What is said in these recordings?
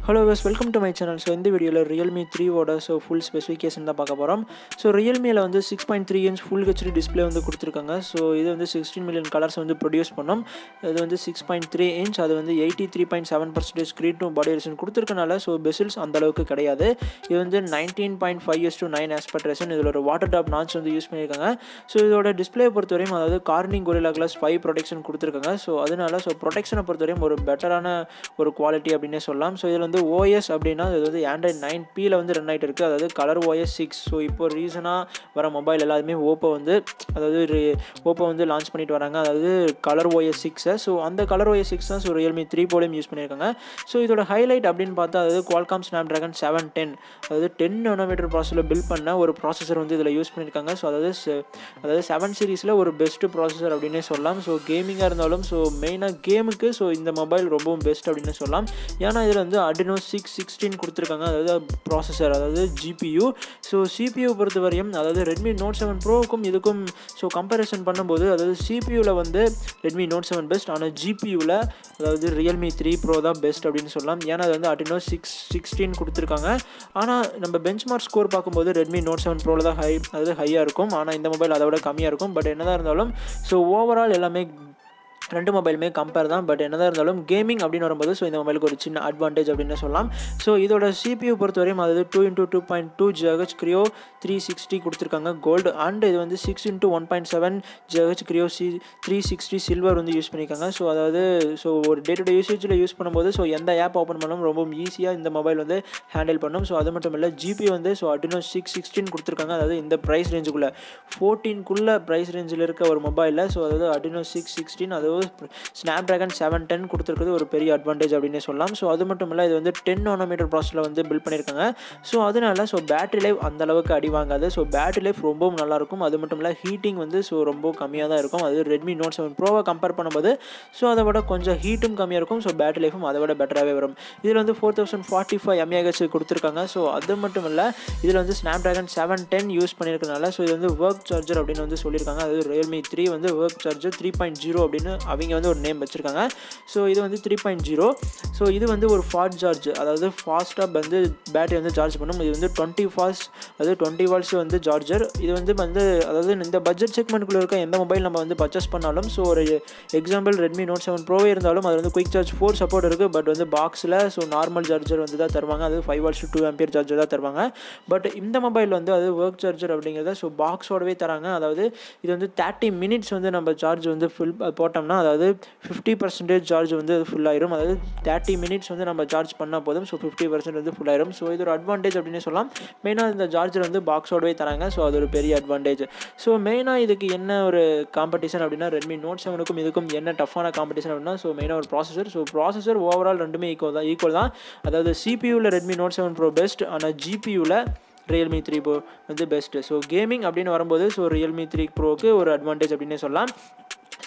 Hello guys, welcome to my channel. So in the video Realme 3 ஓட full specification தான் பார்க்க போறோம். So Realme ல வந்து 6.3 inch full HD display வந்து கொடுத்திருக்காங்க. So இது வந்து 16 million colors வந்து produce பண்ணும். இது வந்து 6.3 inch அது வந்து 83.7% screen to body resolution கொடுத்திருக்கனால so bezels அந்த அளவுக்கு கிடையாது. இது வந்து 19.5:9 aspect ratio. இதுல ஒரு water drop notch வந்து யூஸ் பண்ணிருக்காங்க. So இதோட டிஸ்ப்ளே பொறுத்தவரையும் அதாவது Corning Gorilla Glass 5 protection கொடுத்திருக்காங்க. So அதனால protection பொறுத்தவரையும் ஒரு பெட்டரான ஒரு குவாலிட்டி அப்படினே சொல்லலாம். So இதுல வந்து OS அப்படினா இது வந்து Android 9P ல வந்து ரன் ஆயிட்டு இருக்கு. அதாவது கலர் OS 6. ஸோ இப்போ ரீசனா வர மொபைல் எல்லாமே ஓப்போ வந்து லான்ச் பண்ணிட்டு வராங்க. அதாவது கலர் OS 6. ஸோ அந்த கலர் OS 6 தான் Realme 3 போலயும் யூஸ் பண்ணியிருக்காங்க. ஸோ இதோட ஹைலைட் அப்படின்னு பார்த்தா அதாவது Qualcomm Snapdragon 710 அதாவது 10 நானோமீட்டர் ப்ராசஸரில் பில்ட் பண்ண ஒரு ப்ராசஸர் வந்து இதில் யூஸ் பண்ணியிருக்காங்க. ஸோ அதாவது 7 சீரிஸில் ஒரு பெஸ்ட் ப்ராசஸர் அப்படின்னே சொல்லலாம். ஸோ கேமிங்காக இருந்தாலும் ஸோ மெயினாக கேமுக்கு ஸோ இந்த மொபைல் ரொம்பவும் பெஸ்ட் அப்படின்னு சொல்லலாம். ஏன்னா இதில் வந்து Adreno 616 கொடுத்துருக்காங்க. அதாவது ப்ராசஸர் அதாவது GPU. ஸோ CPU பொறுத்தவரையும் அதாவது Redmi Note 7 Proக்கும் இதுக்கும் ஸோ கம்பேரிசன் பண்ணும்போது அதாவது CPUவில் வந்து Redmi Note 7 பெஸ்ட், ஆனால் GPUவில் அதாவது Realme 3 Pro தான் பெஸ்ட் அப்படின்னு சொல்லலாம். ஏன்னா அது வந்து Adreno 616 கொடுத்துருக்காங்க. ஆனால் நம்ம பெஞ்ச்மார்க் ஸ்கோர் பார்க்கும்போது Redmi Note 7 Proவில் தான் ஹையாக இருக்கும். ஆனால் இந்த மொபைல் அதை விட கம்மியாக இருக்கும். பட் என்னதான் இருந்தாலும் ஸோ ஓவரால் எல்லாமே ரெண்டு மொபைலுமே கம்பேர் தான். பட் என்னதான் இருந்தாலும் கேமிங் அப்படின்னு வரும்போது ஸோ இந்த மொபைலுக்கு ஒரு சின்ன அட்வான்டேஜ் அப்படின்னு சொல்லலாம். ஸோ இதோட CPU பொறுத்தவரையும் அதாவது 2x2.2 GHz Creo 360 கொடுத்துருக்காங்க கோல்டு. அண்ட் இது வந்து 6x1.7 GHz Creo 360 சில்வர் வந்து யூஸ் பண்ணியிருக்காங்க. ஸோ அதாவது ஸோ ஒரு டே டு டே யூசேஜில் யூஸ் பண்ணும்போது ஸோ எந்த ஆப் ஓப்பன் பண்ணாலும் ரொம்ப ஈஸியாக இந்த மொபைல் வந்து ஹேண்டில் பண்ணும். ஸோ அது மட்டும் இல்லை GPU வந்து ஸோ Adreno 616 கொடுத்துருக்காங்க. அதாவது இந்த ப்ரைஸ் ரேஞ்சுக்குள்ளே 14க்குள்ளே ப்ரைஸ் ரேஞ்சில் இருக்க ஒரு மொபைலில் ஸோ அதாவது Adreno 616 அது Snapdragon 710 கொடுத்துருக்கிறது ஒரு பெரிய அட்வான்டேஜ் அப்படின்னே சொல்லலாம். ஸோ அது மட்டும் இல்லை இது வந்து 10 நானோமீட்டர் ப்ராசஸில் வந்து பில்ட் பண்ணியிருக்காங்க. ஸோ அதனால ஸோ பேட்டரி லைஃப் அந்த அளவுக்கு அடி வாங்காது. ஸோ பேட்டரி லைஃப் ரொம்பவும் நல்லாயிருக்கும். அது மட்டும் இல்லை ஹீட்டிங் வந்து ஸோ ரொம்ப கம்மியாக தான் இருக்கும். அது Redmi Note 7 Proவை கம்பேர் பண்ணும்போது ஸோ அதை விட கொஞ்சம் ஹீட்டும் கம்மியாக இருக்கும். ஸோ பேட்டரி லைஃபும் அதை விட பெட்டராகவே வரும். இதில் வந்து 4045 mAh கொடுத்துருக்காங்க. ஸோ அது மட்டும் இல்லை இதில் வந்து Snapdragon 710 யூஸ் பண்ணியிருக்கனால ஸோ இது வந்து ஒர்க் சார்ஜர் அப்படின்னு வந்து சொல்லியிருக்காங்க. அதாவது Realme 3 வந்து ஒர்க் சார்ஜர் 3.0 அப்படின்னு அவங்க வந்து ஒரு நேம் வச்சுருக்காங்க. ஸோ இது வந்து 3.0. ஸோ இது வந்து ஒரு ஃபாஸ்ட் சார்ஜ், அதாவது ஃபாஸ்ட்டாக வந்து பேட்டரி வந்து சார்ஜ் பண்ணும். இது வந்து 20 ஃபாஸ்ட் அதாவது 20 வாட்ஸ் வந்து சார்ஜர். இது வந்து அதாவது இந்த பட்ஜெட் செக்மெண்ட்டுக்குள்ளே இருக்க எந்த மொபைல் நம்ம வந்து பர்ச்சேஸ் பண்ணாலும் ஸோ ஒரு எக்ஸாம்பிள் Redmi Note 7 Pro இருந்தாலும் அது வந்து குயிக் சார்ஜ் 4 சப்போர்ட் இருக்குது. பட் வந்து பாக்ஸில் ஸோ நார்மல் சார்ஜர் வந்து தான் தருவாங்க. அது 5 வாட்ஸ் 2 ஆம்பியர் சார்ஜர் தான் தருவாங்க. பட் இந்த மொபைல் வந்து அது ஒர்க் சார்ஜர் அப்படிங்கிறத ஸோ பாக்ஸோடவே தராங்க. அதாவது இது வந்து 30 மினிட்ஸ் வந்து நம்ம சார்ஜ் வந்து ஃபுல் போட்டோம்னா அதாவது 50% சார்ஜ் வந்து ஃபுல் ஆயிரும். அதாவது 30 மினிட்ஸ் வந்து நம்ம சார்ஜ் பண்ணால் போதும். ஸோ 50% வந்து ஃபுல் ஆயிரும். ஸோ இது ஒரு அட்வான்டேஜ் அப்படின்னு சொல்லலாம். மெயினாக இந்த சார்ஜர் வந்து பாக்ஸோடவே தராங்க. ஸோ அது ஒரு பெரிய அட்வான்டேஜ். ஸோ மெயினாக இதுக்கு என்ன ஒரு காம்படிஷன் அப்படின்னா Redmi Note 7க்கும் இதுக்கும் என்ன டஃப்பான காம்படிஷன் அப்படின்னா ஸோ மெயினாக ஒரு ப்ராசஸர். ஸோ ப்ராசஸர் ஓவரால் ரெண்டுமே ஈக்குவல் தான். அதாவது CPUவில் Redmi Note 7 Pro பெஸ்ட், ஆனால் GPUவில் Realme 3 Pro வந்து பெஸ்ட்டு. ஸோ கேமிங் அப்படின்னு வரும்போது ஸோ Realme 3 Proக்கு ஒரு அட்வான்டேஜ் அப்படின்னே சொல்லலாம்.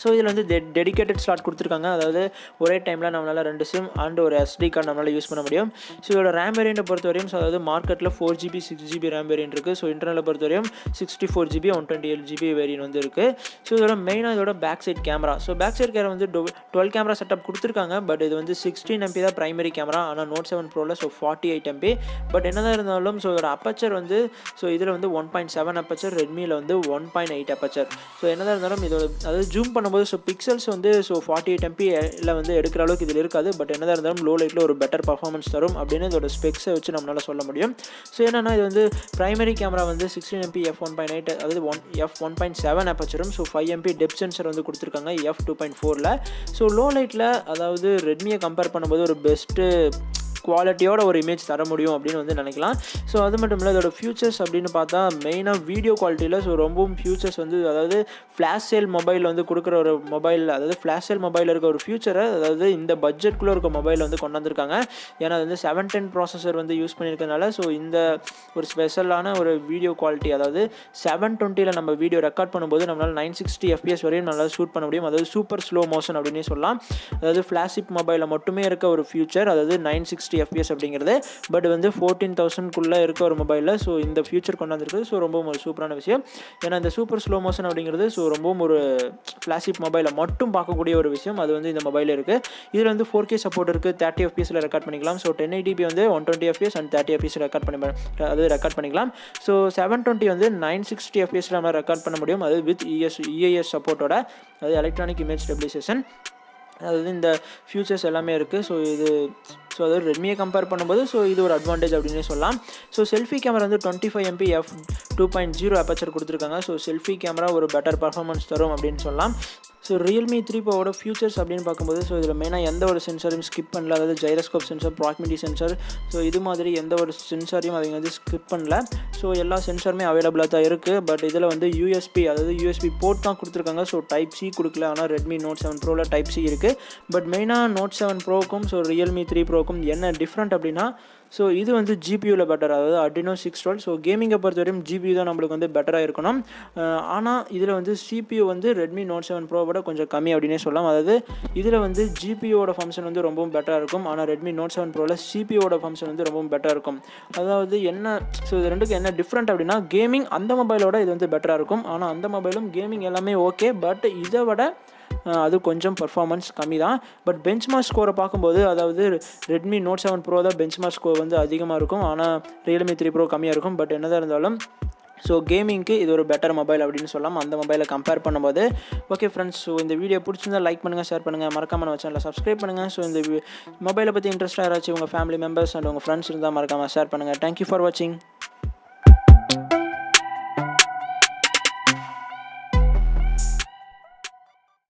ஸோ இதில் வந்து டெடிக்கேட்டட் ஸ்லாட் கொடுத்துருக்காங்க. அதாவது ஒரே டைமில் நம்மளால் 2 சிம் அண்ட் ஒரு SD கார்டு நம்மளால் யூஸ் பண்ண முடியும். ஸோ இதோட ரேம் வேரியண்ட்டை பொறுத்தவரையும் ஸோ அதாவது மார்க்கெட்டில் 4GB 6GB ரேம் வேரியன்ட் இருக்குது. ஸோ இன்டர்னலில் பொறுத்தவரையும் 64GB 128GB வேரியன்ட் வந்து இருக்குது. ஸோ இதோட மெயினாக இதோட back side camera. So back side camera வந்து 12 கேமரா செட்டப் கொடுத்துருக்காங்க. பட் இது வந்து 16 MP தான் ப்ரைமரி கேமரா. ஆனால் Note 7 Proவில் ஸோ 48 MP. பட் என்னதான் இருந்தாலும் ஸோ இதோட அப்பச்சர் வந்து ஸோ இதில் வந்து 1.7 அப்பச்சர், ரெட்மியில் வந்து 1.8 அப்பச்சர். ஸோ என்னதான் இருந்தாலும் இதோட அதாவது ஜூம் பண்ணும்போது ஸோ பிக்சல்ஸ் வந்து ஸோ 48 MP வந்து எடுக்கிற அளவுக்கு இதில் இருக்காது. பட் என்னதான் இருந்தாலும் லோ லைட்டில் ஒரு பெட்டர் பர்ஃபார்மன்ஸ் தரும் அப்படின்னு இதோட ஸ்பெக்ஸை வச்சு நம்மளால் சொல்ல முடியும். ஸோ என்னென்னா இது வந்து ப்ரைமரி கேமரா வந்து 16 MP f1.8 அதாவது f1.7 அப்பச்சரும் ஸோ 5 MP டெப்த் சென்சர் வந்து கொடுத்துருக்காங்க f2.4ல். ஸோ லோ லைட்டில் அதாவது ரெட்மியை கம்பேர் பண்ணும்போது ஒரு பெஸ்ட்டு குவாலிட்டியோட ஒரு இமேஜ் தர முடியும் அப்படின்னு வந்து நினைக்கலாம். ஸோ அது மட்டும் இல்லை இதோட ஃபியூச்சர்ஸ் அப்படின்னு பார்த்தா மெயினாக வீடியோ குவாலிட்டியில் ஸோ ரொம்பவும் ஃபியூச்சர்ஸ் வந்து அதாவது ஃப்ளாஷ் சேல் மொபைல் வந்து கொடுக்குற ஒரு மொபைல், அதாவது ஃப்ளாஷ் சேல் மொபைலில் இருக்க ஒரு ஃபியூச்சரை அதாவது இந்த பட்ஜெட்குள்ளே இருக்க மொபைல் வந்து கொண்டு வந்திருக்காங்க. ஏன்னா அது வந்து 710 ப்ராசஸர் வந்து யூஸ் பண்ணியிருக்கனால ஸோ இந்த ஒரு ஸ்பெஷலான ஒரு வீடியோ குவாலிட்டி அதாவது 720ல் நம்ம வீடியோ ரெக்கார்ட் பண்ணும்போது நம்மளால் 960 FPS வரையும் நல்லா ஷூட் பண்ண முடியும். அதாவது சூப்பர் ஸ்லோ மோஷன் அப்படின்னு சொல்லலாம். அதாவது ஃப்ளாஷிப் மொபைலில் மட்டுமே இருக்க ஒரு ஃபியூச்சர், அதாவது 960 FPS அப்படிங்கிறது. பட் வந்து 14,000க்குள்ளே இருக்க ஒரு மொபைலில் ஸோ இந்த ஃபியூச்சர் கொண்டாந்துருக்கு. ஸோ ரொம்பவும் ஒரு சூப்பரான விஷயம். ஏன்னா இந்த சூப்பர் ஸ்லோ மோஷன் அப்படிங்கிறது ஸோ ரொம்பவும் ஒரு ஃப்ளாஷிப் மொபைலை மட்டும் பார்க்கக்கூடிய ஒரு விஷயம். அது வந்து இந்த மொபைலில் இருக்குது. இதில் வந்து 4K சப்போர்ட் இருக்குது. 30 FPSல ரெக்கார்ட் பண்ணிக்கலாம். ஸோ 1080p வந்து 120 FPS அண்ட் 30 FPS ரெக்கார்ட் பண்ணிக்கலாம். ஸோ 720 வந்து 960 FPSல நம்ம ரெக்கார்ட் பண்ண முடியும். அது வித் EIS சப்போர்ட்டோட, அது எலக்ட்ரானிக் இமேஜ் ஸ்டெபிலைசேஷன். அதாவது இந்த ஃபியூச்சர்ஸ் எல்லாமே இருக்குது. ஸோ அதாவது ரெட்மியை கம்பேர் பண்ணும்போது ஸோ இது ஒரு அட்வான்டேஜ் அப்படின்னே சொல்லலாம். ஸோ செல்ஃபி கேமரா வந்து 25MP f2.0 அப்பச்சர் கொடுத்துருக்காங்க. ஸோ செல்ஃபி கேமரா ஒரு பெட்டர் பர்ஃபார்மன்ஸ் தரும் அப்படின்னு சொல்லலாம். ஸோ Realme 3 Proவோட ஃபியூச்சர்ஸ் அப்படின்னு பார்க்கும்போது ஸோ இதில் மெயினாக எந்த ஒரு சென்சாரையும் ஸ்கிப் பண்ணல. அதாவது gyroscope sensor, proximity sensor, so இது மாதிரி எந்த ஒரு சென்சாரையும் அவங்க வந்து ஸ்கிப் பண்ணல. ஸோ எல்லா சென்சாருமே அவைலபிளாக தான் இருக்குது. பட் இதில் வந்து யூஎஸ்பி போர்ட் தான் கொடுத்துருக்காங்க. ஸோ டைப் சி கொடுக்கல. ஆனால் Redmi Note 7 Proவில் டைப் சி இருக்குது. பட் மெயினாக Note 7 Proக்கும் ஸோ Realme 3 Proக்கும் என்ன டிஃப்ரெண்ட் அப்படின்னா ஸோ இது வந்து ஜிபியூவில் பெட்டர். அதாவது Adreno 612. ஸோ கேமிங்கை பொறுத்தவரையும் ஜிபியூ தான் நம்மளுக்கு வந்து பெட்டராக இருக்கணும். ஆனால் இதில் வந்து CPU வந்து Redmi Note 7 Proவோட கொஞ்சம் கம்மி அப்படின்னே சொல்லலாம். அதாவது இதில் வந்து ஜிபியூவோட ஃபங்க்ஷன் வந்து ரொம்பவும் பெட்டராக இருக்கும். ஆனால் Redmi Note 7 Proவில் CPUவோட ஃபங்க்ஷன் வந்து ரொம்பவும் பெட்டராக இருக்கும். அதாவது ஸோ இது ரெண்டுக்கு என்ன டிஃப்ரெண்ட் அப்படின்னா கேமிங் அந்த மொபைலோட இது வந்து பெட்டராக இருக்கும். ஆனால் அந்த மொபைலும் கேமிங் எல்லாமே ஓகே. பட் இதை விட அது கொஞ்சம் பர்ஃபார்மன்ஸ் கம்மி தான். பட் பெஞ்ச்மார்க் ஸ்கோரை பார்க்கும்போது அதாவது Redmi Note 7 Pro தான் பெஞ்ச்மார்க் ஸ்கோர் வந்து அதிகமாக இருக்கும். ஆனால் Realme 3 Pro கம்மியாக இருக்கும். பட் என்னதான் இருந்தாலும் ஸோ கேமிங்க்கு இது ஒரு பெட்டர் மொபைல் அப்படின்னு சொல்லலாம் அந்த மொபைலை கம்பேர் பண்ணும்போது. ஓகே ஃப்ரெண்ட்ஸ், ஸோ இந்த வீடியோ பிடிச்சிருந்தால் லைக் பண்ணுங்கள், ஷேர் பண்ணுங்கள், மறக்காமல் நம்ம சேனலை சப்ஸ்கிரைப் பண்ணுங்கள். ஸோ இந்த மொபைலை பற்றி இன்ட்ரெஸ்ட்டாக யாராச்சும் உங்கள் ஃபேமிலி மெம்பர்ஸ் அண்ட் உங்கள் ஃப்ரெண்ட்ஸ் இருந்தால் மறக்காமல் ஷேர் பண்ணுங்கள். தேங்க்யூ ஃபார் வாட்சிங்.